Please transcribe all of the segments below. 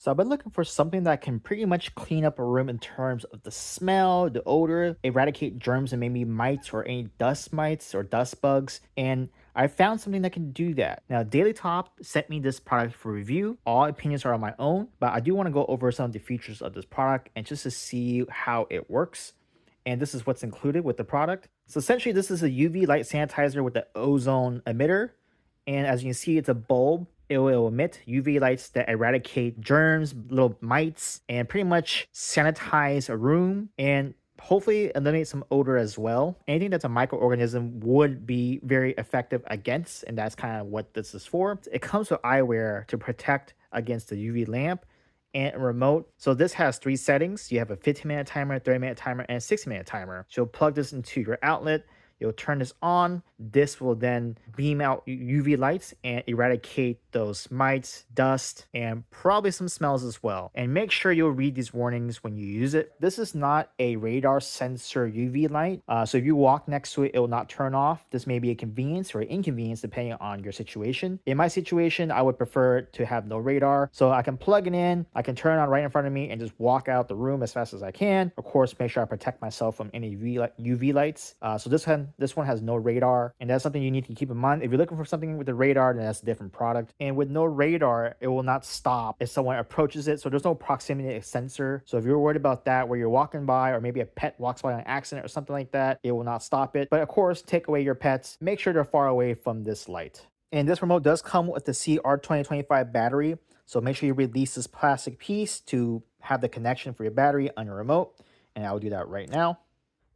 So I've been looking for something that can pretty much clean up a room in terms of the smell, the odor, eradicate germs and maybe mites or any dust mites or dust bugs. And I found something that can do that. Now, Dailytop sent me this product for review. All opinions are on my own, but I do want to go over some of the features of this product and just to see how it works. And this is what's included with the product. So essentially, this is a UV light sanitizer with the ozone emitter. And as you can see, it's a bulb. It will emit UV lights that eradicate germs, little mites, and pretty much sanitize a room and hopefully eliminate some odor as well. Anything that's a microorganism would be very effective against, and that's kind of what this is for. It comes with eyewear to protect against the UV lamp and a remote. So this has three settings. You have a 15-minute timer, 30-minute timer, and a 60-minute timer. So you'll plug this into your outlet. You'll turn this on. This will then beam out UV lights and eradicate those mites, dust, and probably some smells as well. And make sure you'll read these warnings when you use it. This is not a radar sensor UV light. So if you walk next to it, it will not turn off. This may be a convenience or inconvenience depending on your situation. In my situation, I would prefer to have no radar. So I can plug it in, I can turn it on right in front of me and just walk out the room as fast as I can. Of course, make sure I protect myself from any UV lights. So this one has no radar, and that's something you need to keep in mind. If you're looking for something with a radar, then that's a different product. And with no radar, it will not stop if someone approaches it. So there's no proximity sensor. So if you're worried about that, where you're walking by, or maybe a pet walks by on accident or something like that, it will not stop it. But of course, take away your pets. Make sure they're far away from this light. And this remote does come with the CR2025 battery. So make sure you release this plastic piece to have the connection for your battery on your remote. And I will do that right now.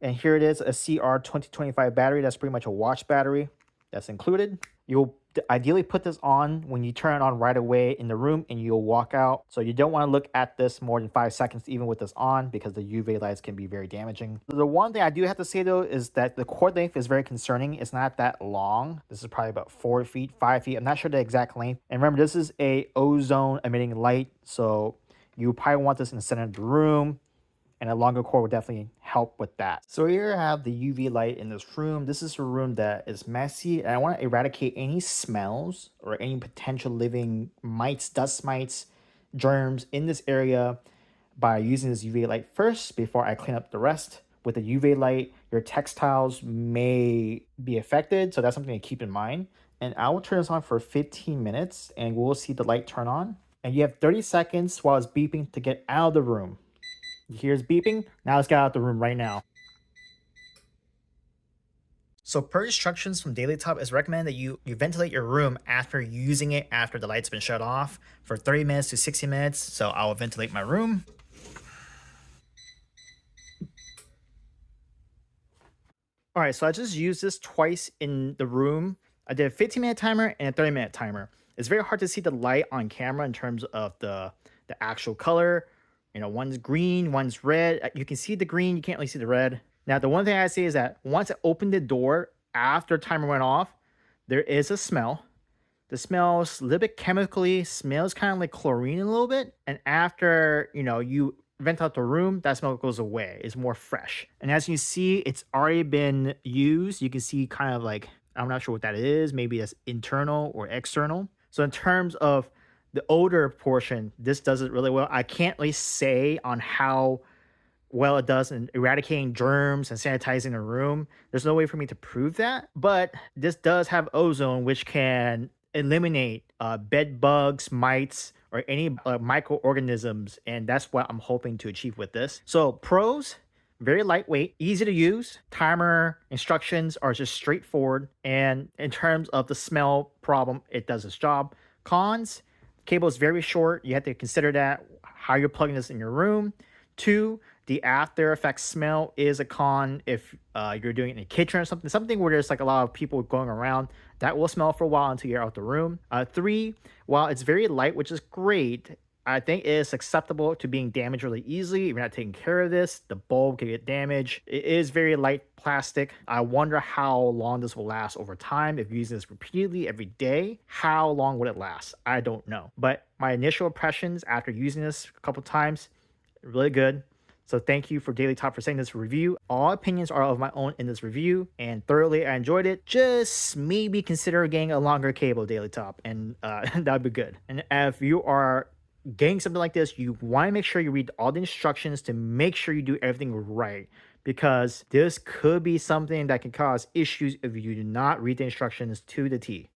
And here it is, a CR2025 battery. That's pretty much a watch battery that's included. You'll ideally put this on when you turn it on right away in the room and you'll walk out. So you don't want to look at this more than 5 seconds even with this on because the UV lights can be very damaging. The one thing I do have to say though is that the cord length is very concerning. It's not that long. This is probably about 4 feet, 5 feet. I'm not sure the exact length. And remember, this is a ozone emitting light. So you probably want this in the center of the room. And a longer cord would definitely help with that. So here I have the UV light in this room. This is a room that is messy, and I want to eradicate any smells or any potential living mites, dust mites, germs in this area by using this UV light first before I clean up the rest. With the UV light, your textiles may be affected, so that's something to keep in mind. And I will turn this on for 15 minutes, and we'll see the light turn on. And you have 30 seconds while it's beeping to get out of the room. Here's beeping. Now let's get out of the room right now. So per instructions from Dailytop, it's recommended that you ventilate your room after using it after the light's been shut off for 30 minutes to 60 minutes. So I will ventilate my room. All right, so I just used this twice in the room. I did a 15-minute timer and a 30-minute timer. It's very hard to see the light on camera in terms of the actual color. You know, one's green, one's red. You can see the green, you can't really see the red. Now, the one thing I say is that once I opened the door after the timer went off, there is a smell. The smell's a little bit chemically, smells kind of like chlorine a little bit. And after, you vent out the room, that smell goes away. It's more fresh. And as you see, it's already been used. You can see kind of like, I'm not sure what that is. Maybe that's internal or external. So in terms of the odor portion, this does it really well. I can't really say on how well it does in eradicating germs and sanitizing a room. There's no way for me to prove that, but this does have ozone, which can eliminate bed bugs, mites, or any microorganisms, and that's what I'm hoping to achieve with this. So pros, very lightweight, easy to use. Timer instructions are just straightforward, and in terms of the smell problem, it does its job. Cons, cable is very short. You have to consider that how you're plugging this in your room. 2, the after effects smell is a con if you're doing it in a kitchen or something where there's like a lot of people going around. That will smell for a while until you're out the room. 3, while it's very light, which is great, I think it is acceptable to being damaged really easily. If you're not taking care of this, the bulb can get damaged. It is very light plastic. I wonder how long this will last over time. If you're using this repeatedly every day, how long would it last? I don't know. But my initial impressions after using this a couple times, really good. So thank you for Dailytop for saying this review. All opinions are of my own in this review, and thoroughly I enjoyed it. Just maybe consider getting a longer cable, Dailytop, and that'd be good. And if you are getting something like this, you want to make sure you read all the instructions to make sure you do everything right, because this could be something that can cause issues if you do not read the instructions to the T.